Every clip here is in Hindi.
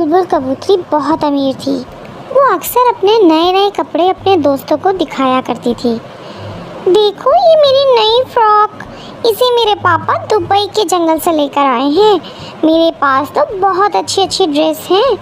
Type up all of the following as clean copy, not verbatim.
बुलबुल कबूतरी बहुत अमीर थी। वो अक्सर अपने नए नए कपड़े अपने दोस्तों को दिखाया करती थी। देखो ये मेरी नई फ्रॉक, इसे मेरे पापा दुबई के जंगल से लेकर आए हैं। मेरे पास तो बहुत अच्छी अच्छी ड्रेस हैं,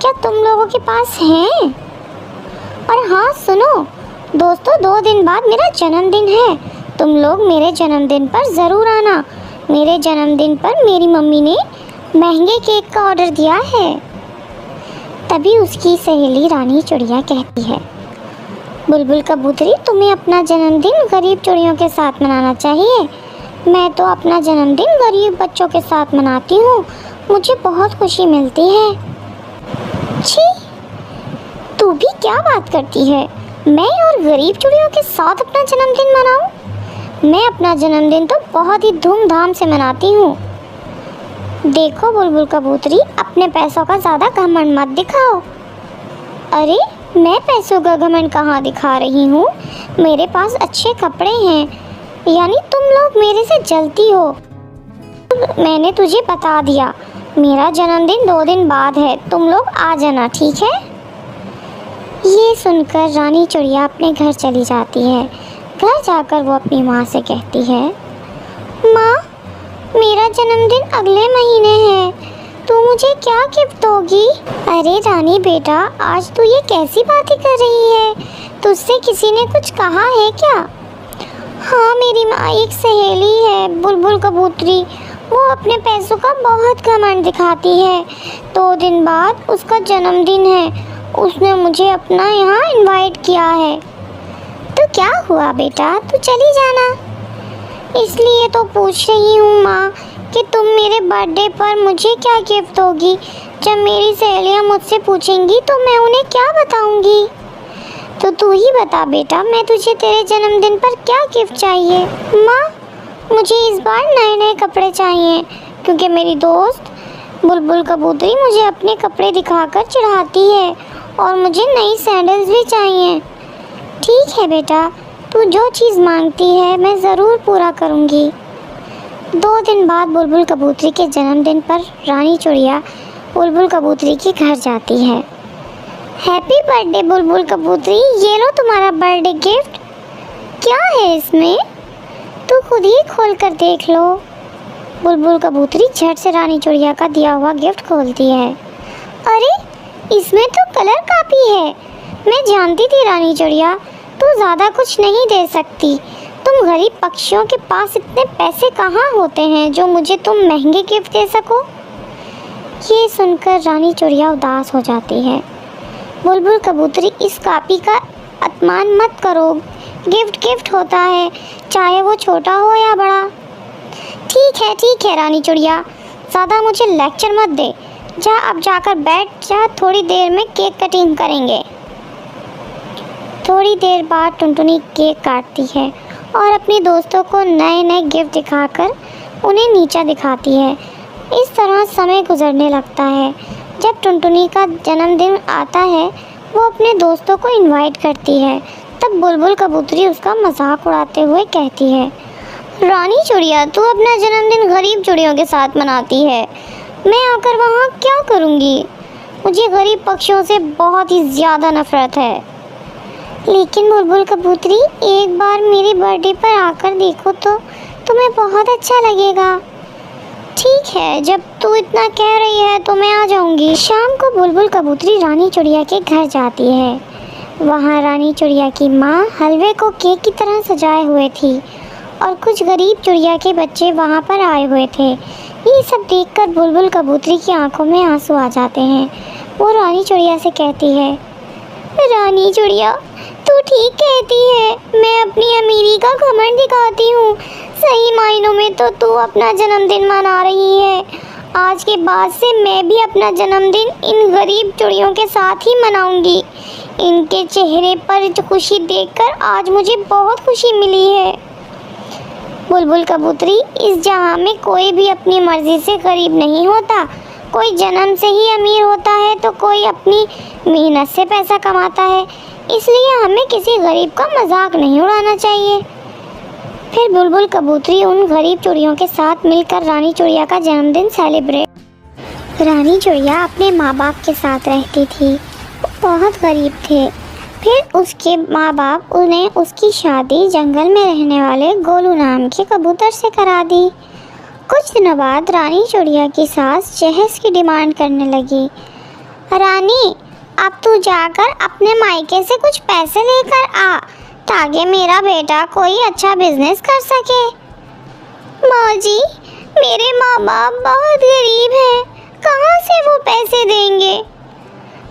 क्या तुम लोगों के पास हैं? और हाँ सुनो दोस्तों, 2 दिन बाद मेरा जन्मदिन है, तुम लोग मेरे जन्मदिन पर ज़रूर आना। मेरे जन्मदिन पर मेरी मम्मी ने महंगे केक का ऑर्डर दिया है। तभी उसकी सहेली रानी चिड़िया कहती है, बुलबुल कबूतरी तुम्हें अपना जन्मदिन गरीब चिड़ियों के साथ मनाना चाहिए। मैं तो अपना जन्मदिन गरीब बच्चों के साथ मनाती हूँ, मुझे बहुत खुशी मिलती है। छी, तू भी क्या बात करती है? मैं और गरीब चिड़ियों के साथ अपना जन्मदिन मनाऊं? मैं अपना जन्मदिन तो बहुत ही धूमधाम से मनाती हूँ। देखो बुलबुल कबूतरी, अपने पैसों का ज़्यादा घमंड मत दिखाओ। अरे मैं पैसों का घमंड कहाँ दिखा रही हूँ, मेरे पास अच्छे कपड़े हैं, यानी तुम लोग मेरे से जलती हो। मैंने तुझे बता दिया, मेरा जन्मदिन 2 दिन बाद है, तुम लोग आ जाना, ठीक है? ये सुनकर रानी चिड़िया अपने घर चली जाती है। घर जाकर वो अपनी माँ से कहती है, माँ मेरा जन्मदिन अगले महीने है, तू मुझे क्या गिफ्ट दोगी? अरे रानी बेटा, आज तू ये कैसी बातें कर रही है? तुझसे किसी ने कुछ कहा है क्या? हाँ मेरी माँ एक सहेली है बुलबुल कबूतरी, वो अपने पैसों का बहुत घमंड दिखाती है। 2 दिन बाद उसका जन्मदिन है, उसने मुझे अपना यहाँ इनवाइट किया है। तो क्या हुआ बेटा, तू चली जाना। इसलिए तो पूछ रही हूँ माँ कि तुम मेरे बर्थडे पर मुझे क्या गिफ्ट दोगी। जब मेरी सहेलियाँ मुझसे पूछेंगी तो मैं उन्हें क्या बताऊँगी? तो तू ही बता बेटा, मैं तुझे तेरे जन्मदिन पर क्या गिफ्ट चाहिए? माँ मुझे इस बार नए नए कपड़े चाहिए, क्योंकि मेरी दोस्त बुलबुल कबूतरी मुझे अपने कपड़े दिखाकर चिढ़ाती है, और मुझे नई सैंडल्स भी चाहिए। ठीक है बेटा, तू जो चीज़ मांगती है मैं ज़रूर पूरा करूँगी। 2 दिन बाद बुलबुल कबूतरी के जन्मदिन पर रानी चिड़िया बुलबुल कबूतरी के घर जाती है। हैप्पी बर्थडे बुलबुल कबूतरी, ये लो तुम्हारा बर्थडे गिफ्ट। क्या है इसमें? तू खुद ही खोल कर देख लो। बुलबुल कबूतरी झट से रानी चिड़िया का दिया हुआ गिफ्ट खोलती है। अरे इसमें तो कलर कॉपी है। मैं जानती थी रानी चिड़िया, तू ज़्यादा कुछ नहीं दे सकती। तुम गरीब पक्षियों के पास इतने पैसे कहाँ होते हैं जो मुझे तुम महंगे गिफ्ट दे सको? ये सुनकर रानी चिड़िया उदास हो जाती है। बुलबुल कबूतरी इस कॉपी का अपमान मत करो, गिफ्ट गिफ्ट होता है, चाहे वो छोटा हो या बड़ा। ठीक है रानी चिड़िया, ज़्यादा मुझे लेक्चर मत दे। जा अब जाकर बैठ जा, थोड़ी देर में केक कटिंग करेंगे। थोड़ी देर बाद टुनटुनी केक काटती है और अपने दोस्तों को नए नए गिफ्ट दिखाकर उन्हें नीचा दिखाती है। इस तरह समय गुजरने लगता है। जब टुनटुनी का जन्मदिन आता है, वो अपने दोस्तों को इनवाइट करती है। तब बुलबुल कबूतरी उसका मजाक उड़ाते हुए कहती है, रानी चिड़िया तू अपना जन्मदिन गरीब चिड़ियों के साथ मनाती है, मैं आकर वहाँ क्या करूँगी? मुझे गरीब पक्षियों से बहुत ही ज़्यादा नफरत है। लेकिन बुलबुल कबूतरी, एक बार मेरे बर्थडे पर आकर देखो तो तुम्हें बहुत अच्छा लगेगा। ठीक है, जब तू इतना कह रही है तो मैं आ जाऊंगी। शाम को बुलबुल कबूतरी रानी चिड़िया के घर जाती है। वहाँ रानी चिड़िया की माँ हलवे को केक की तरह सजाए हुए थी और कुछ गरीब चिड़िया के बच्चे वहाँ पर आए हुए थे। ये सब देखकर बुलबुल कबूतरी की आंखों में आंसू आ जाते हैं। वो रानी चिड़िया से कहती है, रानी चिड़िया तू ठीक कहती है, मैं अपनी अमीरी का घमंड दिखाती हूँ। सही मायनों में तो तू अपना जन्मदिन मना रही है। आज के बाद से मैं भी अपना जन्मदिन इन गरीब चिड़ियों के साथ ही मनाऊंगी। इनके चेहरे पर खुशी देखकर आज मुझे बहुत खुशी मिली है। बुलबुल कबूतरी, इस जहाँ में कोई भी अपनी मर्जी से गरीब नहीं होता। कोई जन्म से ही अमीर होता है तो कोई अपनी मेहनत से पैसा कमाता है। इसलिए हमें किसी गरीब का मजाक नहीं उड़ाना चाहिए। फिर बुलबुल कबूतरी उन गरीब चिड़ियों के साथ मिलकर रानी चिड़िया का जन्मदिन सेलिब्रेट रानी चिड़िया अपने माँ बाप के साथ रहती थी। वो बहुत गरीब थे। फिर उसके माँ बाप उन्हें उसकी शादी जंगल में रहने वाले गोलू नाम के कबूतर से करा दी। कुछ दिनों बाद रानी चिड़िया की सास जहेज की डिमांड करने लगी। रानी, अब तू जाकर अपने मायके से कुछ पैसे लेकर आ ताकि मेरा बेटा कोई अच्छा बिजनेस कर सके। माँ जी, मेरे माँ बाप बहुत गरीब हैं, कहाँ से वो पैसे देंगे?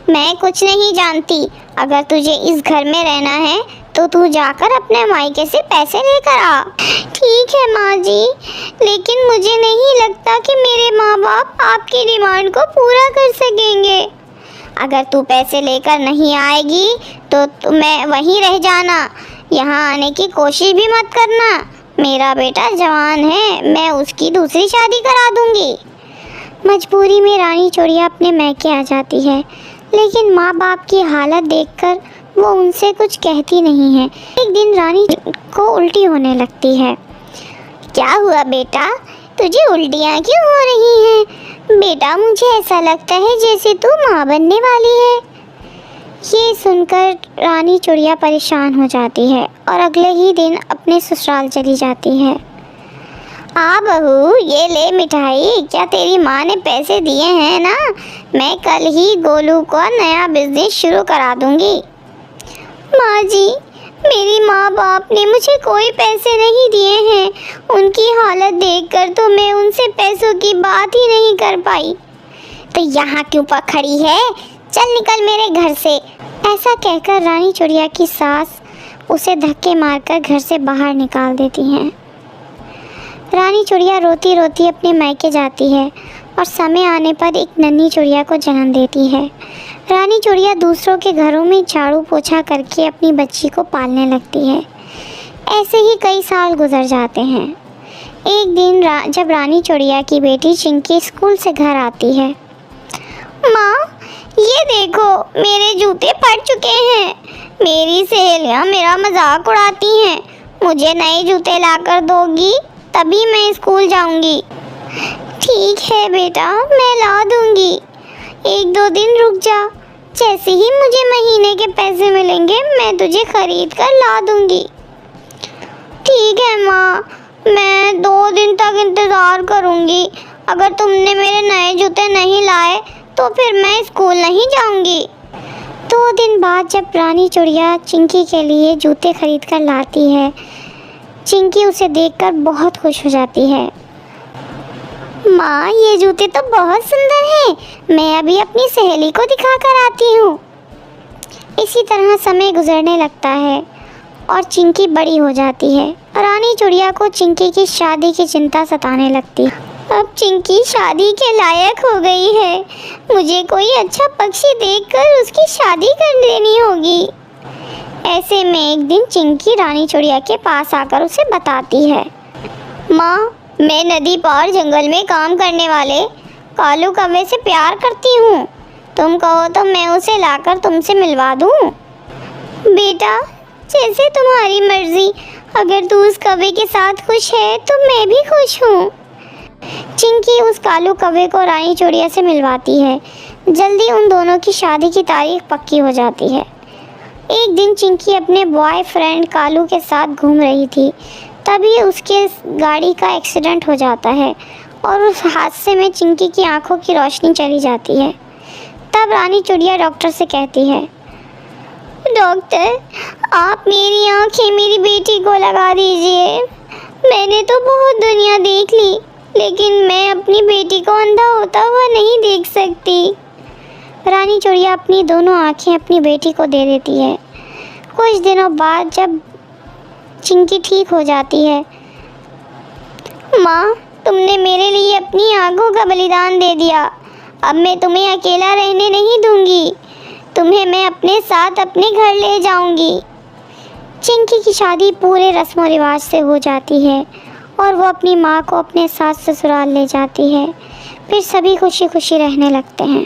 मैं कुछ नहीं जानती। अगर तुझे इस घर में रहना है तो तू जाकर अपने मायके से पैसे लेकर आ। ठीक है माँ जी, लेकिन मुझे नहीं लगता कि मेरे माँ बाप आपकी डिमांड को पूरा कर सकेंगे। अगर तू पैसे लेकर नहीं आएगी तो मैं वहीं रह जाना, यहाँ आने की कोशिश भी मत करना। मेरा बेटा जवान है, मैं उसकी दूसरी शादी करा दूंगी। मजबूरी में रानी चिड़िया अपने मैके आ जाती है, लेकिन माँ बाप की हालत देखकर वो उनसे कुछ कहती नहीं है। एक दिन रानी को उल्टी होने लगती है। क्या हुआ बेटा, तुझे उल्टियाँ क्यों हो रही हैं? बेटा, मुझे ऐसा लगता है जैसे तू माँ बनने वाली है। ये सुनकर रानी चिड़िया परेशान हो जाती है और अगले ही दिन अपने ससुराल चली जाती है। हाँ बहू, ये ले मिठाई। क्या तेरी माँ ने पैसे दिए हैं ना? मैं कल ही गोलू को नया बिजनेस शुरू करा दूंगी। माँ जी, मेरी माँ बाप ने मुझे कोई पैसे नहीं दिए हैं। उनकी हालत देखकर तो मैं उनसे पैसों की बात ही नहीं कर पाई। तो यहाँ क्यों खड़ी है? चल निकल मेरे घर से। ऐसा कहकर रानी चिड़िया की सास उसे धक्के मारकर घर से बाहर निकाल देती हैं। रानी चिड़िया रोती रोती अपने मायके जाती है और समय आने पर एक नन्ही चिड़िया को जन्म देती है। रानी चिड़िया दूसरों के घरों में झाड़ू पोछा करके अपनी बच्ची को पालने लगती है। ऐसे ही कई साल गुजर जाते हैं। एक दिन जब रानी चिड़िया की बेटी चिंकी स्कूल से घर आती है। माँ, ये देखो, मेरे जूते फट चुके हैं। मेरी सहेलियाँ मेरा मजाक उड़ाती हैं। मुझे नए जूते लाकर दोगी तभी मैं स्कूल जाऊंगी। ठीक है बेटा, मैं ला दूंगी। एक दो दिन रुक जा, जैसे ही मुझे महीने के पैसे मिलेंगे मैं तुझे खरीद कर ला दूंगी। ठीक है माँ, मैं 2 दिन तक इंतज़ार करूंगी। अगर तुमने मेरे नए जूते नहीं लाए तो फिर मैं स्कूल नहीं जाऊंगी। 2 दिन बाद जब रानी चिड़िया चिंकी के लिए जूते खरीद कर लाती है, चिंकी उसे देखकर बहुत खुश हो जाती है। माँ, ये जूते तो बहुत सुंदर हैं। मैं अभी अपनी सहेली को दिखा कर आती हूँ। इसी तरह समय गुजरने लगता है और चिंकी बड़ी हो जाती है। रानी चिड़िया को चिंकी की शादी की चिंता सताने लगती है। अब चिंकी शादी के लायक हो गई है। मुझे कोई अच्छा पक्षी देखकर उसकी शादी कर देनी होगी। ऐसे में एक दिन चिंकी रानी चिड़िया के पास आकर उसे बताती है। माँ, मैं नदी पार जंगल में काम करने वाले कालू कौवे से प्यार करती हूँ। तुम कहो तो मैं उसे लाकर तुमसे मिलवा दूँ। बेटा, जैसे तुम्हारी मर्जी। अगर तू उस कौवे के साथ खुश है तो मैं भी खुश हूँ। चिंकी उस कालू कौवे को रानी चिड़िया से मिलवाती है। जल्दी उन दोनों की शादी की तारीख पक्की हो जाती है। एक दिन चिंकी अपने बॉयफ्रेंड कालू के साथ घूम रही थी, तभी उसके गाड़ी का एक्सीडेंट हो जाता है और उस हादसे में चिंकी की आंखों की रोशनी चली जाती है। तब रानी चिड़िया डॉक्टर से कहती है, डॉक्टर, आप मेरी आंखें मेरी बेटी को लगा दीजिए। मैंने तो बहुत दुनिया देख ली, लेकिन मैं अपनी बेटी को अंधा होता हुआ नहीं देख सकती। रानी चिड़िया अपनी दोनों आंखें अपनी बेटी को दे देती है। कुछ दिनों बाद जब चिंकी ठीक हो जाती है, माँ, तुमने मेरे लिए अपनी आंखों का बलिदान दे दिया। अब मैं तुम्हें अकेला रहने नहीं दूंगी। तुम्हें मैं अपने साथ अपने घर ले जाऊंगी। चिंकी की शादी पूरे रस्म रिवाज से हो जाती है और वो अपनी माँ को अपने साथ ससुराल ले जाती है। फिर सभी खुशी खुशी रहने लगते हैं।